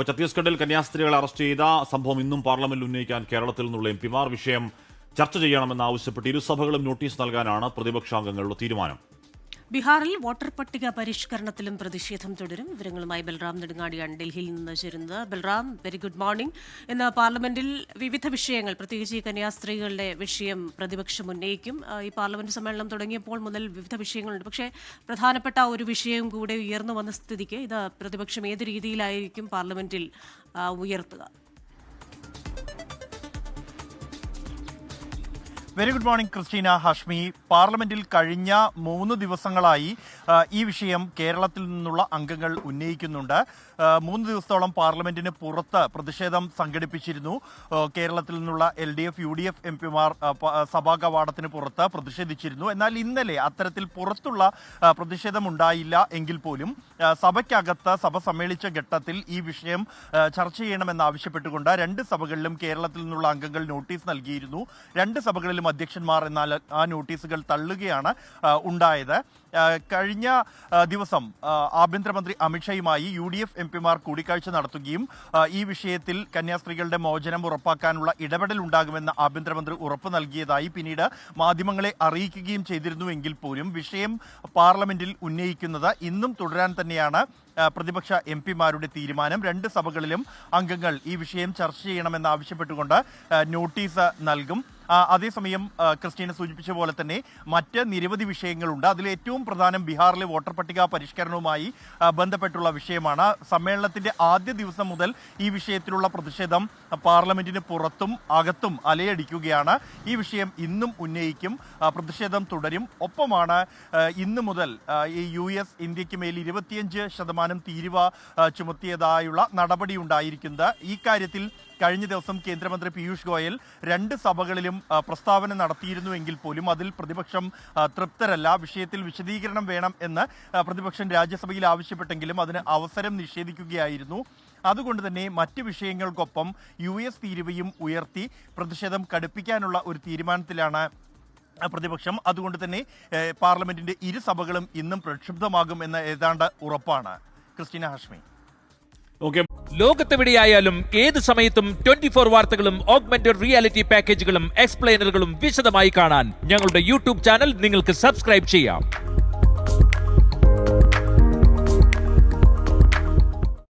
ഛത്തീസ്ഗഡിൽ കന്യാസ്ത്രീകളെ അറസ്റ്റ് ചെയ്ത സംഭവം ഇന്നും പാർലമെന്റിൽ ഉന്നയിക്കാൻ കേരളത്തിൽ നിന്നുള്ള എംപിമാർ വിഷയം ചർച്ച ചെയ്യണമെന്നാവശ്യപ്പെട്ട് ഇരുസഭകളും നോട്ടീസ് നൽകാനാണ് പ്രതിപക്ഷാംഗങ്ങളുടെ തീരുമാനം. ബീഹാറിൽ വോട്ടർ പട്ടിക പരിഷ്കരണത്തിലും പ്രതിഷേധം തുടരും. വിവരങ്ങളുമായി ബൽറാം നെടുങ്ങാടിയാണ് ഡൽഹിയിൽ നിന്ന് ചേരുന്നത്. Balram, very good morning. ഇന്ന് പാർലമെന്റിൽ വിവിധ വിഷയങ്ങൾ, പ്രത്യേകിച്ച് ഈ കന്യാസ്ത്രീകളുടെ വിഷയം പ്രതിപക്ഷം ഉന്നയിക്കും. ഈ പാർലമെന്റ് സമ്മേളനം തുടങ്ങിയപ്പോൾ മുതൽ വിവിധ വിഷയങ്ങളുണ്ട്. പക്ഷേ പ്രധാനപ്പെട്ട ഒരു വിഷയം കൂടെ ഉയർന്നു വന്ന സ്ഥിതിക്ക് ഇത് പ്രതിപക്ഷം ഏത് രീതിയിലായിരിക്കും പാർലമെന്റിൽ ഉയർത്തുക? Very good morning Christina, Hashmi. പാർലമെന്റിൽ കഴിഞ്ഞ 3 ദിവസങ്ങളായി ഈ വിഷയം കേരളത്തിൽ നിന്നുള്ള അംഗങ്ങൾ ഉന്നയിക്കുന്നുണ്ട്. 3 ദിവസത്തോളം പാർലമെന്റിന് പുറത്ത് പ്രതിഷേധം സംഘടിപ്പിച്ചിരുന്നു. കേരളത്തിൽ നിന്നുള്ള LDF, UDF എംപിമാർ സഭാ കവാടത്തിന് പുറത്ത് പ്രതിഷേധിച്ചിരുന്നു. എന്നാൽ ഇന്നലെ അത്തരത്തിൽ പുറത്തുള്ള പ്രതിഷേധം ഉണ്ടായില്ല എങ്കിൽ പോലും സഭയ്ക്കകത്ത് സഭ സമ്മേളിച്ച ഘട്ടത്തിൽ ഈ വിഷയം ചർച്ച ചെയ്യണമെന്നാവശ്യപ്പെട്ടുകൊണ്ട് 2 സഭകളിലും കേരളത്തിൽ നിന്നുള്ള അംഗങ്ങൾ നോട്ടീസ് നൽകിയിരുന്നു. 2 സഭകളിലും അധ്യക്ഷന്മാർ എന്നാൽ ആ നോട്ടീസുകൾ തള്ളുകയാണ് ഉണ്ടായത്. കഴിഞ്ഞ ദിവസം ആഭ്യന്തരമന്ത്രി അമിത്ഷായുമായി UDF എംപിമാർ കൂടിക്കാഴ്ച നടത്തുകയും ഈ വിഷയത്തിൽ കന്യാസ്ത്രീകളുടെ മോചനം ഉറപ്പാക്കാനുള്ള ഇടപെടൽ ഉണ്ടാകുമെന്ന് ആഭ്യന്തരമന്ത്രി ഉറപ്പ് നൽകിയതായി പിന്നീട് മാധ്യമങ്ങളെ അറിയിക്കുകയും ചെയ്തിരുന്നുവെങ്കിൽ പോലും വിഷയം പാർലമെന്റിൽ ഉന്നയിക്കുന്നത് ഇന്നും തുടരാൻ തന്നെയാണ് പ്രതിപക്ഷ എംപിമാരുടെ തീരുമാനം. 2 സഭകളിലും അംഗങ്ങൾ ഈ വിഷയം ചർച്ച ചെയ്യണമെന്ന് ആവശ്യപ്പെട്ടുകൊണ്ട് നോട്ടീസ് നൽകും. അതേസമയം ക്രിസ്റ്റീന സൂചിപ്പിച്ച പോലെ തന്നെ മറ്റ് നിരവധി വിഷയങ്ങളുണ്ട്. അതിൽ ഏറ്റവും പ്രധാനം ബീഹാറിലെ വോട്ടർ പട്ടിക പരിഷ്കരണവുമായി ബന്ധപ്പെട്ടുള്ള വിഷയമാണ്. സമ്മേളനത്തിന്റെ ആദ്യ ദിവസം മുതൽ ഈ വിഷയത്തിലുള്ള പ്രതിഷേധം പാർലമെന്റിന് പുറത്തും അകത്തും അലയടിക്കുകയാണ്. ഈ വിഷയം ഇന്നും ഉന്നയിക്കും, പ്രതിഷേധം തുടരും. ഒപ്പമാണ് ഇന്ന് മുതൽ ഈ US ഇന്ത്യക്ക് മേൽ 25% തീരുവ ചുമത്തിയതായുള്ള നടപടി ഉണ്ടായിരിക്കുന്നത്. ഈ കാര്യത്തിൽ കഴിഞ്ഞ ദിവസം കേന്ദ്രമന്ത്രി പീയൂഷ് ഗോയൽ 2 സഭകളിലും പ്രസ്താവന നടത്തിയിരുന്നുവെങ്കിൽ പോലും അതിൽ പ്രതിപക്ഷം തൃപ്തരല്ല. വിഷയത്തിൽ വിശദീകരണം വേണം എന്ന് പ്രതിപക്ഷം രാജ്യസഭയിൽ ആവശ്യപ്പെട്ടെങ്കിലും അതിന് അവസരം നിഷേധിക്കുകയായിരുന്നു. അതുകൊണ്ട് തന്നെ മറ്റ് വിഷയങ്ങൾക്കൊപ്പം US തീരുവയും ഉയർത്തി പ്രതിഷേധം കടുപ്പിക്കാനുള്ള ഒരു തീരുമാനത്തിലാണ് പ്രതിപക്ഷം. അതുകൊണ്ട് തന്നെ പാർലമെന്റിന്റെ 2 സഭകളും ഇന്നും പ്രക്ഷുബ്ധമാകും എന്ന് ഏതാണ്ട് ഉറപ്പാണ്. ക്രിസ്റ്റീന, ഹാഷ്മി. ലോകത്തെവിടെയായാലും ഏത് സമയത്തും 24 വാർത്തകളും ഓഗ്മെന്റഡ് റിയാലിറ്റി പാക്കേജുകളും എക്സ്പ്ലെയിനറുകളും വിശദമായി കാണാൻ ഞങ്ങളുടെ YouTube ചാനൽ നിങ്ങൾക്ക് സബ്സ്ക്രൈബ് ചെയ്യാം.